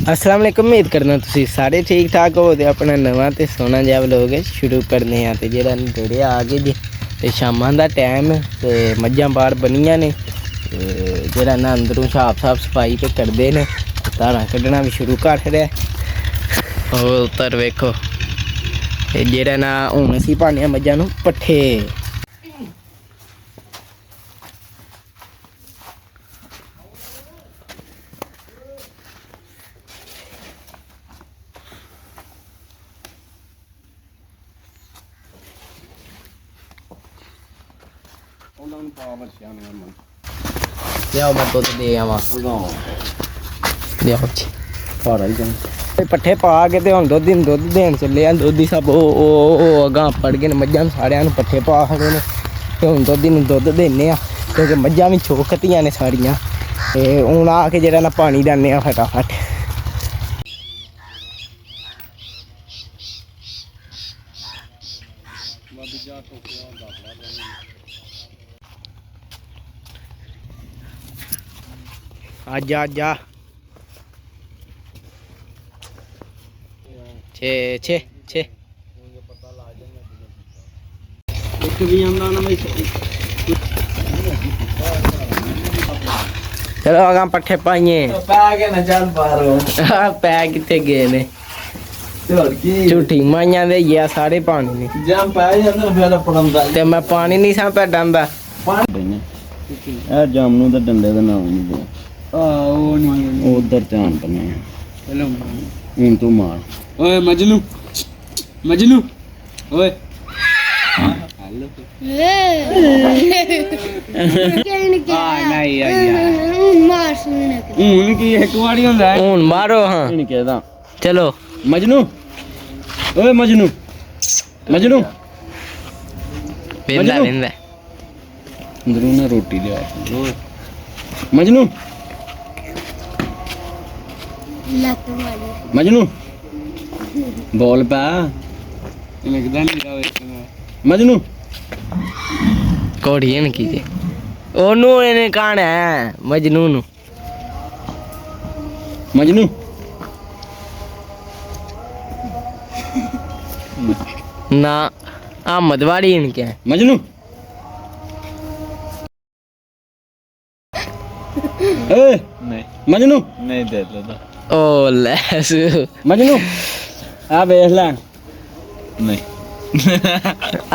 अस्सलाम वालेकुम। उम्मीद करना तुसी सारे ठीक ठाक हो ते अपना नवा ते सोहना जिहा व्लॉग शुरू करने आं। ते जेह्ड़ा नेड़े आ गए जी ते शामां दा टाइम ते मज्झां बाहर बनियां ने ते जेह्ड़ा ना अंदरों साफ सफाई पे करदे ने धारां कड्ढना भी शुरू कर छड़ेआ। ओह् उद्धर वेखो ते जेह्ड़ा ना हून असीं पाने आं मज्झां नूं पट्ठे। ਲਿਆਓ ਮੈਂ ਦੁੱਧ ਦੇ ਆਵਾਂ। ਲਿਆਓ ਜੀ ਪੱਠੇ ਪਾ ਕੇ ਤੇ ਹੁਣ ਦੁੱਧ ਦੇਣ ਚੱਲੇ ਆ। ਦੁੱਧ ਹੀ ਸਭ ਉਹ ਅਗਾਂਹ ਪੜ ਗਏ ਨੇ ਮੱਝਾਂ ਨੂੰ ਸਾਰਿਆਂ ਨੂੰ ਪੱਠੇ ਪਾ ਖੜੇ ਨੇ ਤੇ ਹੁਣ ਦੁੱਧ ਦਿੰਦੇ ਆ ਕਿਉਂਕਿ ਮੱਝਾਂ ਵੀ ਚੋਕਤੀਆਂ ਨੇ ਸਾਰੀਆਂ। ਤੇ ਹੁਣ ਆ ਕੇ ਜਿਹੜਾ ਨਾ ਪਾਣੀ ਦਿੰਦੇ ਆ ਫਟਾਫਟ। आजा छे छे छे चलो अगा पट्ठे पाइए पै कितने गए ने झूठी माइया दे गया सारे पानी ते मैं पानी नहीं सा पे डांदा जामनू दे डंडे दा नाम नहीं उधर ध्यान करने हूं तू मार ओए मजनू मजनू ओए मारो हाँ चलो मजनू ओए मजनू मजनू अंदरों ना रोटी लिया मजनू मजनू बोल पा मजनू कोड़ी की ओनू इन्हें कौन है मजनू नु मजनू ना अहमद वाली इनके मजनू नहीं मजनू नहीं दे दो ओ लेस मजनू आ देख ले नहीं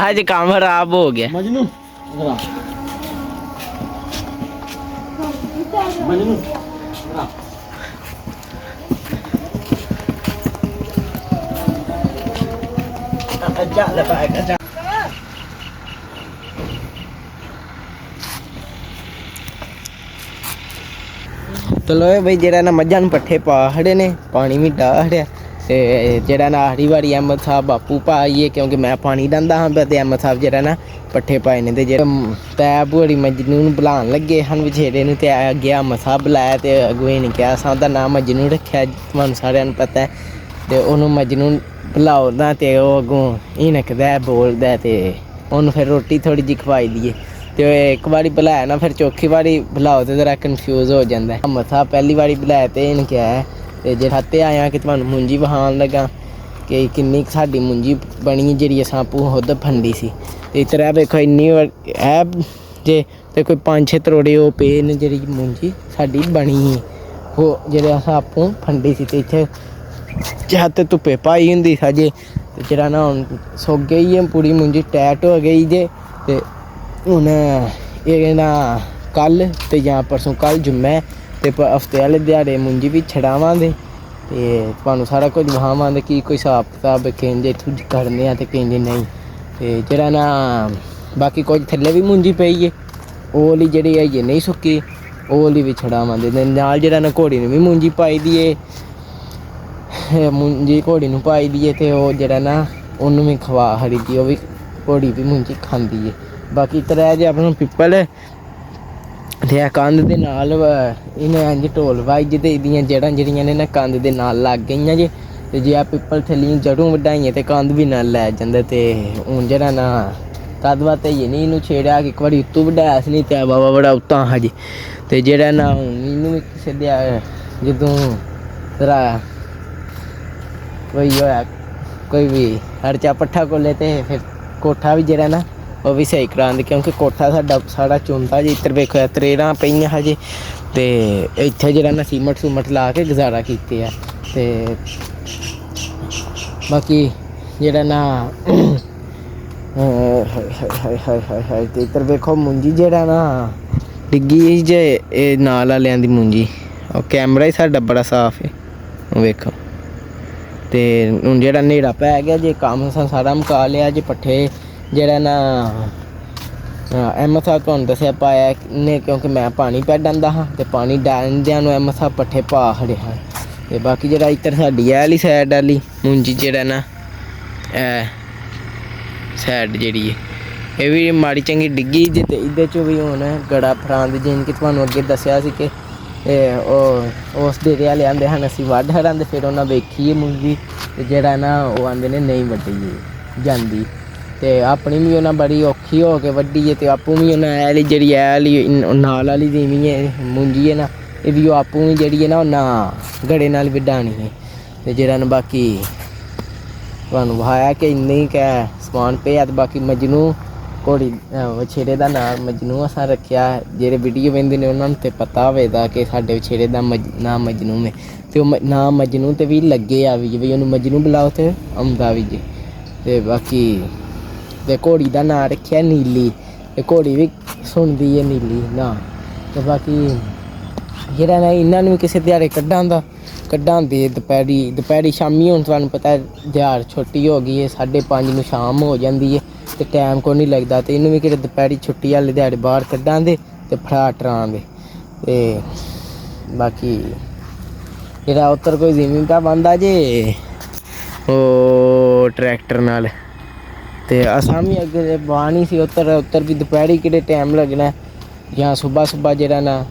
आज काम खराब हो गया मजनू मजनू चल पाएगा चलो बई जेड़ा ना मज्झां नूं पट्ठे पा खड़े ने पानी भी डाह खड़िया ते जेड़ा ना आखरी बारी अहमद साहब बापू पाइए क्योंकि मैं पानी डांदा हाँ ते अहमद साहब जेड़ा ना पट्ठे पाए ने ते जेड़ा तै भूड़ी मजनू नूं बुलान लगे हन बछेरे नूं ते अग्गे अहमद साहब बुलाया ते अगुए ने कहा असां ओहदा नाम मजनू रखेआ तुहानूं सारिआं नूं पता है ते ओनूं मजनू बुलाओ ना ते ओह् अग्गों हिनकदा बोलदा ते ओनूं फिर रोटी थोड़ी जी खवाई दिए तो एक बारी बुलाया ना फिर चौथी बारी बुलाओ तो जरा कन्फ्यूज हो जाता है। अहमद साहब पहली बारी बुलाया तो इन्हें क्या है तो जे खाते आया कि तुहानूं मुंजी वहान लगा कि किन्नी साडी मुंजी बनी जी असां आपूं खुद फंडी सी ते इधर देखो इन्नी है जे ते कोई 5-6 तरोड़े वो पे ने जी मुंजी साडी बनी वो जेह्ड़े असां आपूं फंडी सी ते इत्थे छत धुप्पे पाई हुंदी साजे ते जेह्ड़ा ना हुण सुक गई है पूरी मुंजी टैट हो गई जे ते हूँ ये ना कल तो या परसों कल जुम्मे तो हफ्ते वाले दिहाड़े मुंजी भी छड़ावांगे ते तुहानूं सारा कुछ विखावांगे कि कोई हिसाब किताब केंजे इत्थूं करने ते केंजे नहीं ते जेह्ड़ा ना बाकी कुछ थल्ले भी मुंजी पई है ओह् जेह्ड़ी है नहीं सुक्की ओह् भी छड़ावांगे ते नाल जेह्ड़ा ना घोड़ी नूं भी मुंजी पाई दी है मुंजी घोड़ी नूं पाई दी है ते ओह् जेह्ड़ा ना उन्नूं भी खवा खड़ी दी ओह् भी घोड़ी भी मुंजी खांदी है। बाकी त्रै जे अपना पिपल ते कंध दे नाल इन्हें इंज ढोल वाइज ते इहदियां जड़ां जेह्ड़ियां ने ना कंध दे नाल लग गईयां जे ते जे पिपल थल्लियों जड़ों वढाइयां ते कंध भी नाल लै जंदा ते हून जेह्ड़ा ना तद बात ये नहीं इनू छेड़िया कि एक बार उत्तू बढ़ाया नहीं तो बाबा बड़ा उत्ता हा जी तो जेड़ा ना हूँ इनू सद्या जदों ਜ਼ਰਾ ਕੋਈ ਹੋਇਆ ਕੋਈ ਵੀ ਖਰਚਾ ਪੱਠਾ ਕੋਲੇ ਤੇ ਫਿਰ ਕੋਠਾ ਵੀ ਜਿਹੜਾ ਨਾ ਉਹ ਵੀ ਸਹੀ ਕਰਾਉਂਦੇ, ਕਿਉਂਕਿ ਕੋਠਾ ਸਾਡਾ ਚੁੰਦਾ ਜੀ। ਇੱਧਰ ਵੇਖੋ ਤਰੇੜਾਂ ਪਈਆਂ ਹਜੇ, ਤੇ ਇੱਥੇ ਜਿਹੜਾ ਨਾ ਸੀਮਟ ਲਾ ਕੇ ਗੁਜ਼ਾਰਾ ਕੀਤੇ ਆ। ਤੇ ਬਾਕੀ ਜਿਹੜਾ ਨਾ ਹਾਏ ਤੇ ਇੱਧਰ ਵੇਖੋ ਮੁੰਜੀ ਜਿਹੜਾ ਨਾ ਡਿੱਗੀ ਜੇ, ਇਹ ਨਾਲ ਵਾਲਿਆਂ ਦੀ ਮੁੰਜੀ। ਉਹ ਕੈਮਰਾ ਹੀ ਸਾਡਾ ਬੜਾ ਸਾਫ਼ ਹੈ, ਉਹ ਵੇਖੋ। ਤੇ ਹੁਣ ਜਿਹੜਾ ਹਨੇਰਾ ਪੈ ਗਿਆ ਜੇ, ਕੰਮ ਸਾਰਾ ਮੁਕਾ ਲਿਆ ਜੇ। ਪੱਠੇ ਜਿਹੜਾ ਨਾ ਐਮਸਾ ਤੁਹਾਨੂੰ ਦੱਸਿਆ ਪਾਇਆ ਨੇ, ਕਿਉਂਕਿ ਮੈਂ ਪਾਣੀ ਪੈ ਜਾਂਦਾ ਹਾਂ ਤੇ ਪਾਣੀ ਡਾਲਦਿਆਂ ਨੂੰ ਐਮਸਾ ਪੱਠੇ ਪਾ ਖੜਿਆ। ਤੇ ਬਾਕੀ ਜਿਹੜਾ ਇੱਧਰ ਸਾਡੀ ਇਹ ਵਾਲੀ ਸਾਈਡ ਵਾਲੀ ਮੁੰਜੀ ਜਿਹੜਾ ਨਾ ਸਾਈਡ ਜਿਹੜੀ ਹੈ ਇਹ ਵੀ ਮਾੜੀ ਚੰਗੀ ਡਿੱਗੀ ਜੇ। ਤੇ ਇਹਦੇ 'ਚੋਂ ਵੀ ਹੁਣ ਗੜਾ ਫਰਾਂਦ ਜਿਨ ਕਿ ਤੁਹਾਨੂੰ ਅੱਗੇ ਦੱਸਿਆ ਸੀ ਕਿ ਉਹ ਉਸ ਡੇਰੇ ਵਾਲੇ ਆਉਂਦੇ ਹਨ ਅਸੀਂ ਵੱਢ ਹਰਾਂਦੇ, ਫਿਰ ਉਹਨਾਂ ਵੇਖੀਏ ਮੁੰਜੀ ਤੇ ਜਿਹੜਾ ਨਾ ਉਹ ਆਉਂਦੇ ਨੇ ਨਹੀਂ ਵੱਢੀ ਜਾਂਦੀ। ਤੇ ਆਪਣੀ ਵੀ ਉਹਨਾਂ ਬੜੀ ਔਖੀ ਹੋ ਕੇ ਵੱਢੀ ਹੈ। ਤੇ ਆਪੂ ਵੀ ਉਹਨਾਂ ਇਹ ਵਾਲੀ ਜਿਹੜੀ ਇਹ ਵਾਲੀ ਨਾਲ ਵਾਲੀ ਜਿਵੇਂ ਹੈ ਮੁੰਜੀ ਹੈ ਨਾ, ਇਹ ਵੀ ਉਹ ਆਪੂ ਵੀ ਜਿਹੜੀ ਹੈ ਨਾ ਉਹਨਾਂ ਗੜੇ ਨਾਲ ਵੱਢਾਣੀ ਹੈ। ਤੇ ਜਿਹੜਾ ਨਾ ਬਾਕੀ ਤੁਹਾਨੂੰ ਵਿਖਾਇਆ ਕਿ ਇੰਨੀ ਕਹਿ ਸਮਾਨ ਪਿਆ। ਤੇ ਬਾਕੀ ਮਜਨੂ ਘੋੜੀ ਵਛੇਰੇ ਦਾ ਨਾਮ ਮਜਨੂ ਅਸਾਂ ਰੱਖਿਆ। ਜਿਹੜੇ ਵੀਡੀਓ ਵੇਖਦੇ ਨੇ ਉਹਨਾਂ ਨੂੰ ਤੇ ਪਤਾ ਹੋਵੇਗਾ ਕਿ ਸਾਡੇ ਵਛੇਰੇ ਦਾ ਨਾਮ ਮਜਨੂ ਹੈ। ਤੇ ਉਹ ਨਾਮ ਮਜਨੂ ਤੇ ਵੀ ਲੱਗੇ ਆ ਵੀ ਜੇ ਉਹਨੂੰ ਮਜਨੂ ਬੁਲਾਓ ਤੇ ਆਉਂਦਾ ਵੀ ਜੇ। ਤੇ ਬਾਕੀ ਤੇ ਘੋੜੀ ਦਾ ਨਾਂ ਰੱਖਿਆ ਨੀਲੀ, ਤੇ ਘੋੜੀ ਵੀ ਸੁਣਦੀ ਹੈ ਨੀਲੀ ਨਾ। ਤੇ ਬਾਕੀ ਜਿਹੜਾ ਨਾ ਇਹਨਾਂ ਨੂੰ ਵੀ ਕਿਸੇ ਦਿਹਾੜੇ ਕੱਢਾਂਦੇ ਦੁਪਹਿਰੀ ਸ਼ਾਮੀ। ਹੁਣ ਤੁਹਾਨੂੰ ਪਤਾ ਦਿਹਾੜ ਛੁੱਟੀ ਹੋ ਗਈ ਹੈ, 5:30 ਨੂੰ ਸ਼ਾਮ ਹੋ ਜਾਂਦੀ ਹੈ ਤੇ ਟਾਈਮ ਕੋਈ ਨਹੀਂ ਲੱਗਦਾ। ਤੇ ਇਹਨੂੰ ਵੀ ਕਿਤੇ ਦੁਪਹਿਰੀ ਛੁੱਟੀ ਵਾਲੇ ਦਿਹਾੜੇ ਬਾਹਰ ਕੱਢਾਂਦੇ ਤੇ ਫੜਾ ਟਰਾਂਦੇ। ਤੇ ਬਾਕੀ ਜਿਹੜਾ ਉੱਤਰ ਕੋਈ ਜ਼ਮੀਨ ਦਾ ਬੰਦਾ ਜੇ ਉਹ ਟਰੈਕਟਰ ਨਾਲ, ਤੇ ਅਸਾਂ ਵੀ ਅੱਗੇ ਬਾਣੀ ਸੀ ਉੱਤਰ ਵੀ ਦੁਪਹਿਰੀ ਕਿਹੜੇ ਟਾਈਮ ਲੱਗਣਾ ਜਾਂ ਸੁਬਾਹ ਜਿਹੜਾ ਨਾ।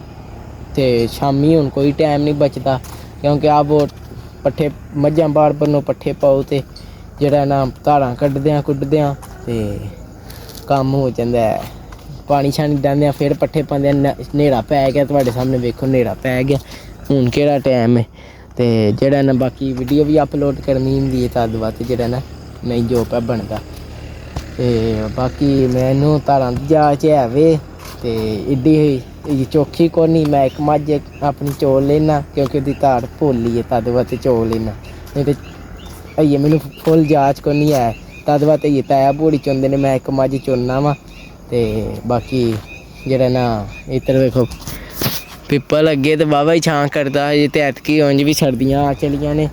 ਤੇ ਸ਼ਾਮੀ ਹੁਣ ਕੋਈ ਟਾਈਮ ਨਹੀਂ ਬਚਦਾ, ਕਿਉਂਕਿ ਆਪ ਉਹ ਪੱਠੇ ਮੱਝਾਂ ਬਾਹਰ ਬੰਨੋ ਪੱਠੇ ਪਾਓ ਤੇ ਜਿਹੜਾ ਨਾ ਧਾਰਾਂ ਕੁੱਢਦਿਆਂ ਤੇ ਕੰਮ ਹੋ ਜਾਂਦਾ। ਪਾਣੀ ਛਾਣੀ ਡਾਂਦਿਆਂ ਫਿਰ ਪੱਠੇ ਪਾਉਂਦੇ। ਹਨੇਰਾ ਪੈ ਗਿਆ, ਤੁਹਾਡੇ ਸਾਹਮਣੇ ਵੇਖੋ ਹਨੇਰਾ ਪੈ ਗਿਆ। ਹੁਣ ਕਿਹੜਾ ਟਾਈਮ ਹੈ। ਤੇ ਜਿਹੜਾ ਨਾ ਬਾਕੀ ਵੀਡੀਓ ਵੀ ਅਪਲੋਡ ਕਰਨੀ ਹੁੰਦੀ ਹੈ ਤਦ ਬਾਅਦ ਜਿਹੜਾ ਨਾ ਨਹੀਂ ਜੋ ਪਿਆ ਬਣਦਾ। ਤੇ ਬਾਕੀ ਮੈਨੂੰ ਧਾਰਾਂ ਦੀ ਜਾਂਚ ਹੈ ਵੇ ਤੇ ਇੱਡੀ ਚੌਖੀ ਕੋਈ ਨਹੀਂ। ਮੈਂ ਇੱਕ ਮੱਝ ਆਪਣੀ ਚੋਲ ਲੈਣਾ, ਕਿਉਂਕਿ ਉਹਦੀ ਧਾਰ ਭੋਲੀ ਹੈ ਤਦ ਬਾਅਦ ਚੋਲ ਲੈਣਾ। ਨਹੀਂ ਤੇ ਅਈਏ ਮੈਨੂੰ ਫੁੱਲ ਜਾਂਚ ਕੋਈ ਨਹੀਂ ਹੈ ਤਦ ਬਾਅਦ ਇਹ ਤਾਇਆ ਭੋੜੀ ਚੁੰਦੇ ਨੇ। ਮੈਂ ਇੱਕ ਮੱਝ ਚੁਣਨਾ ਵਾ। ਤੇ ਬਾਕੀ ਜਿਹੜਾ ਨਾ ਇੱਧਰ ਵੇਖੋ ਪਿੱਪਲ ਅੱਗੇ ਤੇ ਵਾਹਵਾ ਹੀ ਛਾਂ ਕਰਦਾ ਜੇ। ਤੇ ਐਤਕੀ ਉਂਝ ਵੀ ਸਰਦੀਆਂ ਆ ਚਲੀਆਂ ਨੇ,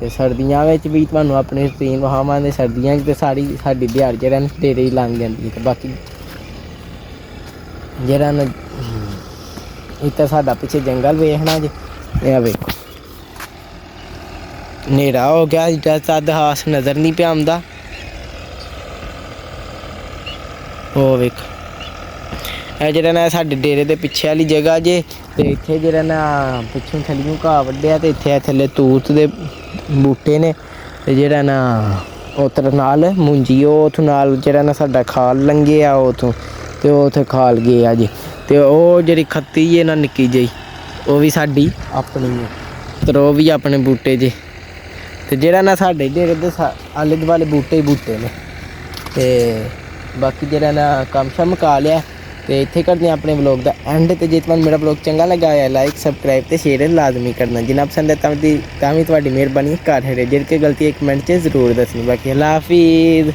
ਤੇ ਸਰਦੀਆਂ ਵਿੱਚ ਵੀ ਤੁਹਾਨੂੰ ਆਪਣੀ ਰੂਟੀਨ ਵਹਾਵਾਂਗੇ। ਸਰਦੀਆਂ 'ਚ ਤੇ ਸਾਡੀ ਦਿਹਾੜ ਜਿਹੜਾ ਨਾ ਡੇਰੇ ਹੀ ਲੰਘ ਜਾਂਦੀ ਹੈ। ਤੇ ਬਾਕੀ ਜਿਹੜਾ ਨਾ ਇੱਥੇ ਸਾਡਾ ਪਿੱਛੇ ਜੰਗਲ ਵੇਖਣਾ ਜੇ, ਇਹ ਵੇਖੋ ਹਨੇਰਾ ਹੋ ਗਿਆ ਤਦ ਹਾਸ ਨਜ਼ਰ ਨਹੀਂ ਪਿਆ ਆਉਂਦਾ। ਉਹ ਵੇਖ ਇਹ ਜਿਹੜਾ ਨਾ ਸਾਡੇ ਡੇਰੇ ਦੇ ਪਿੱਛੇ ਵਾਲੀ ਜਗ੍ਹਾ ਜੇ। ਤੇ ਇੱਥੇ ਜਿਹੜਾ ਨਾ ਪਿੱਛੋਂ ਥੱਲਿਓਂ ਘਾਹ ਵੱਢਿਆ ਤੇ ਇੱਥੇ ਥੱਲੇ ਤੂਤ ਦੇ ਬੂਟੇ ਨੇ। ਤੇ ਜਿਹੜਾ ਨਾ ਉੱਧਰ ਨਾਲ ਮੁੰਜੀ ਉਹ ਉੱਥੋਂ ਨਾਲ ਜਿਹੜਾ ਨਾ ਸਾਡਾ ਖਾਲ ਲੰਘਿਆ ਉੱਥੋਂ, ਤੇ ਉਹ ਉੱਥੇ ਖਾਲ ਗਏ ਆ ਜੀ। ਤੇ ਉਹ ਜਿਹੜੀ ਖੱਤੀ ਹੈ ਨਾ ਨਿੱਕੀ ਜਿਹੀ ਉਹ ਵੀ ਸਾਡੀ ਆਪਣੀ ਹੈ, ਤੇ ਉਹ ਵੀ ਆਪਣੇ ਬੂਟੇ ਜੇ। ਤੇ ਜਿਹੜਾ ਨਾ ਸਾਡੇ ਡੇਰੇ ਦੇ ਆਲੇ ਦੁਆਲੇ ਬੂਟੇ ਹੀ ਬੂਟੇ ਨੇ। ਤੇ ਬਾਕੀ ਜਿਹੜਾ ਨਾ ਕੰਮ ਸ਼ਮ ਮੁਕਾ ਲਿਆ ਤੇ ਇੱਥੇ ਕਰਦੇ ਹਾਂ ਆਪਣੇ ਵਲੋਗ ਦਾ ਐਂਡ। ਤੇ ਜੇ ਤੁਹਾਨੂੰ ਮੇਰਾ ਵਲੋਗ ਚੰਗਾ ਲੱਗਾ ਹੋਇਆ ਲਾਈਕ ਸਬਸਕ੍ਰਾਈਬ ਤੇ ਸ਼ੇਅਰ ਲਾਜ਼ਮੀ ਕਰਨਾ। ਜਿੰਨਾ ਪਸੰਦ ਹੈ ਤਾਂ ਵੀ ਤੁਹਾਡੀ ਮਿਹਰਬਾਨੀ। ਘਰ ਹੈ ਜਿਹੜੀ ਕਿ ਗਲਤੀ ਇੱਕ ਕਮੈਂਟ 'ਚ ਜ਼ਰੂਰ ਦੱਸਣੀ। ਬਾਕੀ ਅੱਲਾ ਹਾਫਿਜ਼।